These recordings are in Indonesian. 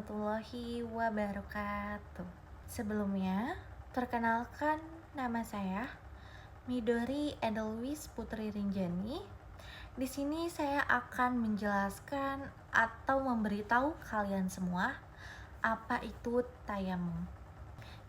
warahmatullahi wabarakatuh. Sebelumnya, perkenalkan nama saya Midori Edelwis Putri Rinjani. Di sini saya akan menjelaskan atau memberitahu kalian semua apa itu tayamum.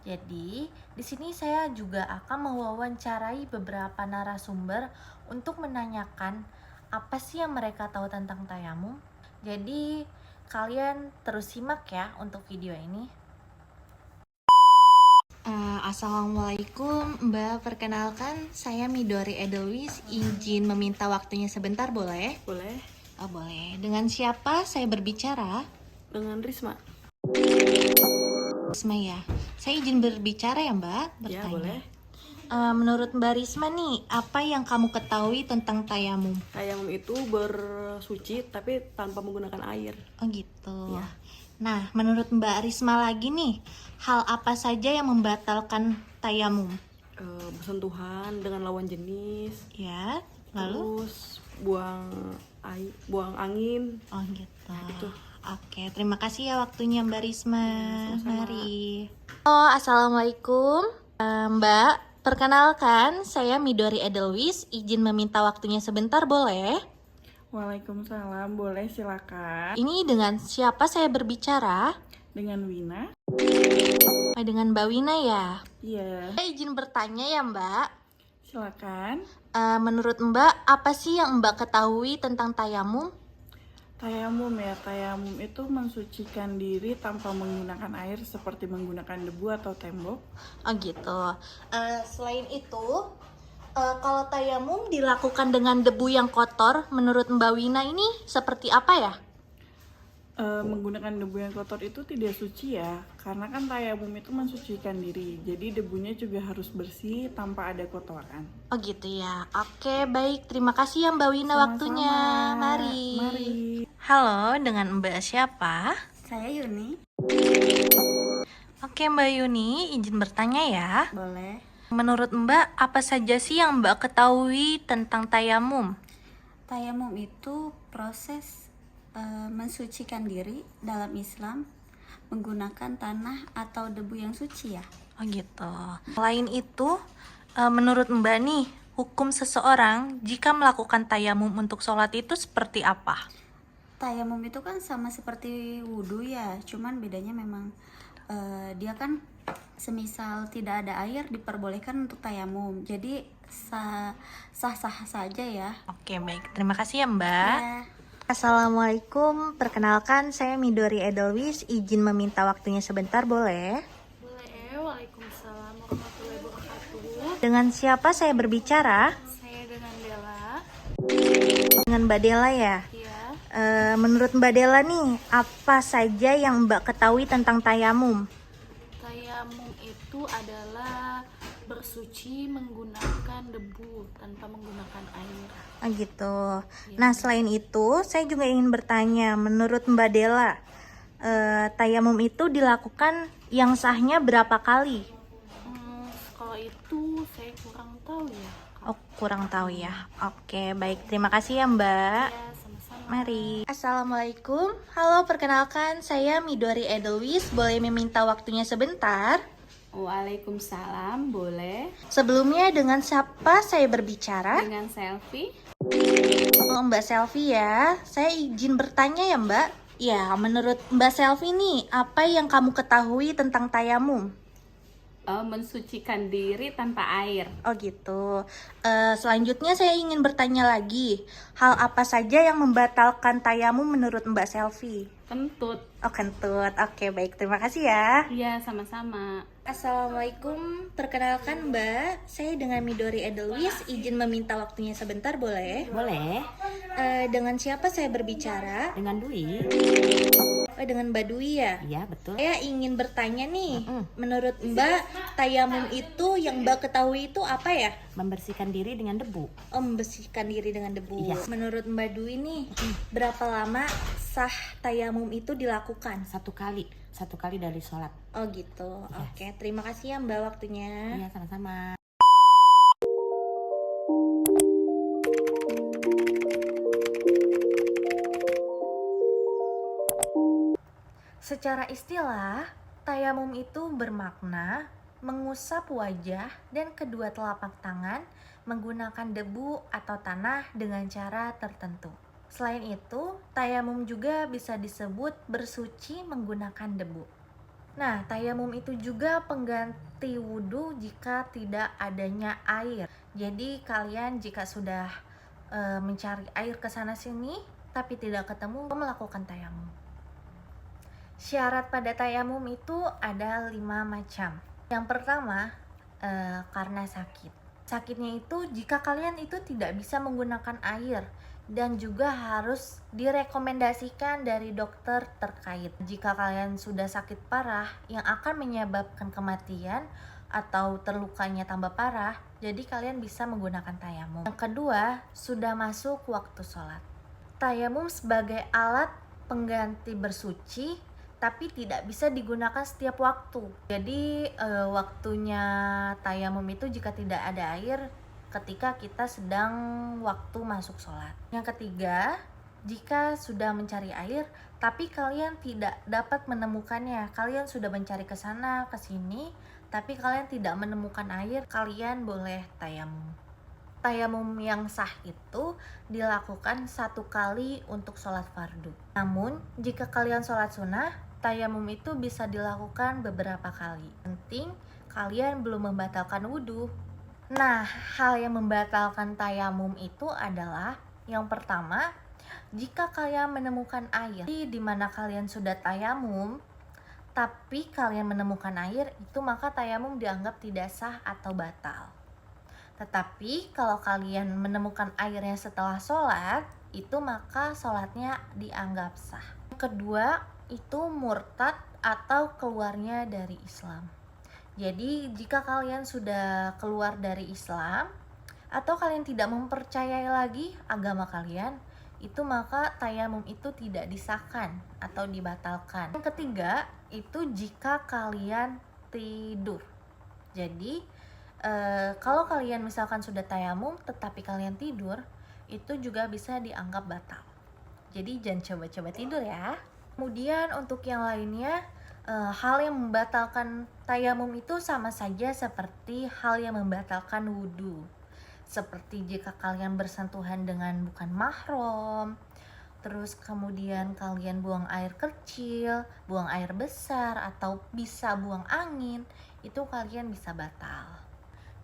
Jadi, di sini saya juga akan mewawancarai beberapa narasumber untuk menanyakan apa sih yang mereka tahu tentang tayamum. Jadi, kalian terus simak ya untuk video ini. Assalamualaikum Mbak, perkenalkan saya Midori Edelwis. Izin meminta waktunya sebentar, boleh? Boleh. Oh, boleh. Dengan siapa saya berbicara? Dengan Risma. Risma ya. Saya izin berbicara ya Mbak, Ya, bertanya. boleh. Menurut Mbak Risma nih, apa yang kamu ketahui tentang tayamum? Tayamum itu bersuci tapi tanpa menggunakan air. Oh gitu. Ya. Nah, menurut Mbak Risma lagi nih, hal apa saja yang membatalkan tayamum? Bersentuhan dengan lawan jenis. Ya, lalu? Terus buang angin. Oh gitu. Gitu. Oke, terima kasih ya waktunya Mbak Risma. Sama-sama. Mari. Oh, assalamualaikum. Mbak, perkenalkan saya Midori Edelwis. Izin meminta waktunya sebentar, boleh? Waalaikumsalam, boleh silakan. Ini dengan siapa saya berbicara? Dengan Wina. Dengan Mbak Wina ya. Iya. Saya izin bertanya ya Mbak. Silakan. Menurut Mbak, apa sih yang Mbak ketahui tentang tayamum? Tayamum ya, tayamum itu mensucikan diri tanpa menggunakan air seperti menggunakan debu atau tembok. Oh gitu. Selain itu, kalau tayamum dilakukan dengan debu yang kotor, menurut Mbak Wina ini seperti apa ya? Menggunakan debu yang kotor itu tidak suci ya, karena kan tayamum itu mensucikan diri, jadi debunya juga harus bersih tanpa ada kotoran. Oh gitu ya. Oke, baik. Terima kasih ya Mbak Wina Sama-sama. waktunya. Mari. Mari. Halo, dengan Mbak siapa? Saya Yuni. Oke Mbak Yuni, izin bertanya ya. Boleh. Menurut Mbak, apa saja sih yang Mbak ketahui tentang tayamum? Tayamum itu proses mensucikan diri dalam Islam menggunakan tanah atau debu yang suci ya. Oh gitu. Selain itu, menurut Mbak nih, hukum seseorang jika melakukan tayamum untuk sholat itu seperti apa? Tayamum itu kan sama seperti wudhu ya, cuman bedanya memang dia kan semisal tidak ada air diperbolehkan untuk tayamum. Jadi sah-sah saja ya. Oke, baik. Terima kasih ya Mbak. Ya. Assalamualaikum, perkenalkan saya Midori Edelwis. Izin meminta waktunya sebentar, boleh? Boleh. Waalaikumsalam warahmatullahi wabarakatuh. Dengan siapa saya berbicara? Saya dengan Dela. Dengan Mbak Dela ya? Iya. Menurut Mbak Dela nih, apa saja yang Mbak ketahui tentang tayamum? Tayamum itu adalah bersuci menggunakan debu tanpa menggunakan air. Oh gitu. Nah, selain itu, saya juga ingin bertanya, menurut Mbak Dela, tayamum itu dilakukan yang sahnya berapa kali? Kalau itu saya kurang tahu ya. Oh, kurang tahu ya. Oke, baik. Terima kasih ya Mbak. Ya, sama-sama. Mari. Assalamualaikum. Halo, perkenalkan saya Midori Edelwis. Boleh meminta waktunya sebentar? Waalaikumsalam, boleh. Sebelumnya dengan siapa saya berbicara? Dengan selfie. Oh, Mbak Selfie ya. Saya izin bertanya ya Mbak. Ya, menurut Mbak Selfie nih, apa yang kamu ketahui tentang tayamum? Mensucikan diri tanpa air. Oh gitu. Selanjutnya saya ingin bertanya lagi. Hal apa saja yang membatalkan tayamum menurut Mbak Selfie? Kentut. Oh kentut. Oke baik, terima kasih ya. Iya, sama-sama. Assalamualaikum, perkenalkan Mbak, saya dengan Midori Edelwis, izin meminta waktunya sebentar boleh? Boleh. Dengan siapa saya berbicara? Dengan Dwi. Oh, dengan Mbak Dwi ya? Iya, betul. Saya ingin bertanya nih, menurut Mbak, tayamum itu yang Mbak ketahui itu apa ya? Membersihkan diri dengan debu. Oh, membersihkan diri dengan debu. Iya. Menurut Mbak Dwi nih, berapa lama sah tayamum itu dilakukan? Satu kali dari sholat. Oh gitu, oke. Terima kasih ya Mbak waktunya. Iya, sama-sama. Secara istilah, tayamum itu bermakna mengusap wajah dan kedua telapak tangan menggunakan debu atau tanah dengan cara tertentu. Selain itu, tayamum juga bisa disebut bersuci menggunakan debu. Nah, tayamum itu juga pengganti wudhu jika tidak adanya air. Jadi kalian jika sudah mencari air ke sana sini tapi tidak ketemu, melakukan tayamum. Syarat pada tayamum itu ada 5 macam. Yang pertama, karena sakit. Sakitnya itu jika kalian itu tidak bisa menggunakan air dan juga harus direkomendasikan dari dokter terkait. Jika kalian sudah sakit parah yang akan menyebabkan kematian atau terlukanya tambah parah, jadi kalian bisa menggunakan tayamum. Yang kedua, sudah masuk waktu sholat. Tayamum sebagai alat pengganti bersuci tapi tidak bisa digunakan setiap waktu. Jadi waktunya tayamum itu jika tidak ada air ketika kita sedang waktu masuk sholat. Yang ketiga, jika sudah mencari air tapi kalian tidak dapat menemukannya, kalian sudah mencari ke sana ke sini tapi kalian tidak menemukan air, kalian boleh tayamum. Tayamum yang sah itu dilakukan 1 kali untuk sholat fardu. Namun jika kalian sholat sunnah, tayamum itu bisa dilakukan beberapa kali. Penting kalian belum membatalkan wudhu. Nah, hal yang membatalkan tayamum itu adalah yang pertama, jika kalian menemukan air di mana kalian sudah tayamum tapi kalian menemukan air, itu maka tayamum dianggap tidak sah atau batal. Tetapi kalau kalian menemukan airnya setelah sholat, itu maka sholatnya dianggap sah. Kedua, itu murtad atau keluarnya dari Islam. Jadi jika kalian sudah keluar dari Islam atau kalian tidak mempercayai lagi agama kalian, itu maka tayamum itu tidak disahkan atau dibatalkan. Yang ketiga, itu jika kalian tidur. Jadi kalau kalian misalkan sudah tayamum tetapi kalian tidur, itu juga bisa dianggap batal. Jadi jangan coba-coba tidur ya. Kemudian untuk yang lainnya, hal yang membatalkan tayamum itu sama saja seperti hal yang membatalkan wudhu. Seperti jika kalian bersentuhan dengan bukan mahram, terus kemudian kalian buang air kecil, buang air besar, atau bisa buang angin, itu kalian bisa batal.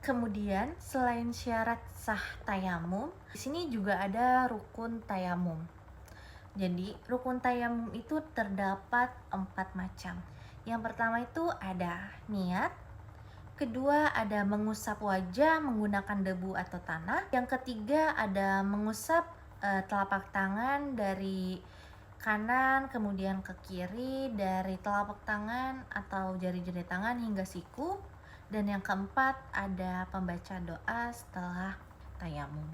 Kemudian selain syarat sah tayamum, di sini juga ada rukun tayamum. Jadi rukun tayamum itu terdapat 4 macam. Yang pertama itu ada niat, kedua ada mengusap wajah menggunakan debu atau tanah, yang ketiga ada mengusap telapak tangan dari kanan kemudian ke kiri, dari telapak tangan atau jari-jari tangan hingga siku, dan yang keempat ada pembaca doa setelah tayamum.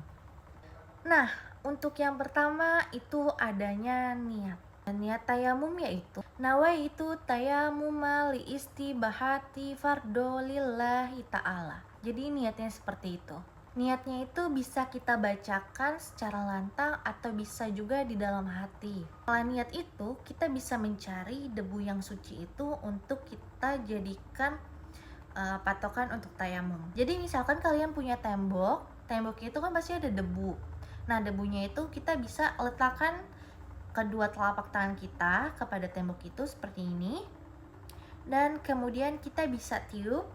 Nah, untuk yang pertama itu adanya niat. Niat tayamum yaitu nawaitu tayamuma li istibahati fardo lillahi ta'ala. Jadi niatnya seperti itu. Niatnya itu bisa kita bacakan secara lantang atau bisa juga di dalam hati. Setelah niat itu, kita bisa mencari debu yang suci itu untuk kita jadikan patokan untuk tayamum. Jadi misalkan kalian punya temboknya itu kan pasti ada debu. Nah, debunya itu kita bisa letakkan kedua telapak tangan kita kepada tembok itu seperti ini. Dan kemudian kita bisa tiup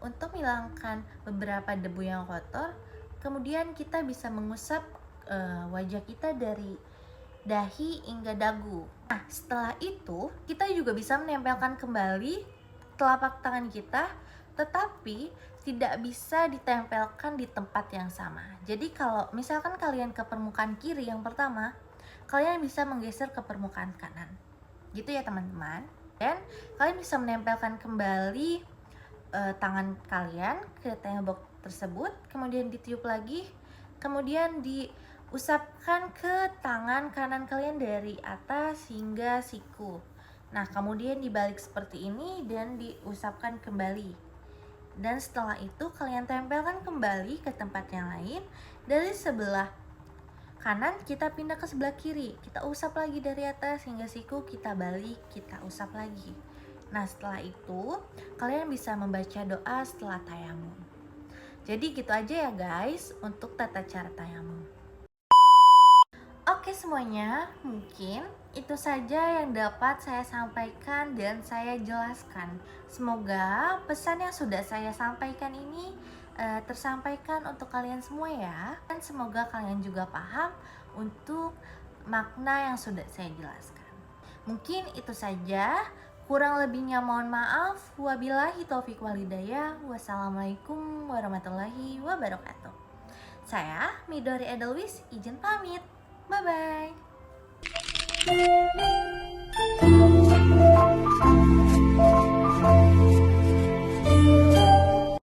untuk menghilangkan beberapa debu yang kotor. Kemudian kita bisa mengusap wajah kita dari dahi hingga dagu. Nah, setelah itu kita juga bisa menempelkan kembali telapak tangan kita, tetapi tidak bisa ditempelkan di tempat yang sama. Jadi kalau misalkan kalian ke permukaan kiri yang pertama, kalian bisa menggeser ke permukaan kanan. Gitu ya teman-teman. Dan kalian bisa menempelkan kembali tangan kalian ke tembok tersebut, kemudian ditiup lagi, kemudian diusapkan ke tangan kanan kalian dari atas hingga siku. Nah, kemudian dibalik seperti ini dan diusapkan kembali. Dan setelah itu kalian tempelkan kembali ke tempat yang lain dari sebelah kanan kita pindah ke sebelah kiri, kita usap lagi dari atas hingga siku, kita balik, kita usap lagi. Nah setelah itu kalian bisa membaca doa setelah tayamum. Jadi gitu aja ya guys untuk tata cara tayamum. Oke semuanya, mungkin itu saja yang dapat saya sampaikan dan saya jelaskan. Semoga pesan yang sudah saya sampaikan ini tersampaikan untuk kalian semua ya. Dan semoga kalian juga paham untuk makna yang sudah saya jelaskan. Mungkin itu saja. Kurang lebihnya mohon maaf. Wabillahi taufiq walhidayah. Wassalamualaikum warahmatullahi wabarakatuh. Saya Midori Edelweiss izin pamit. Bye bye.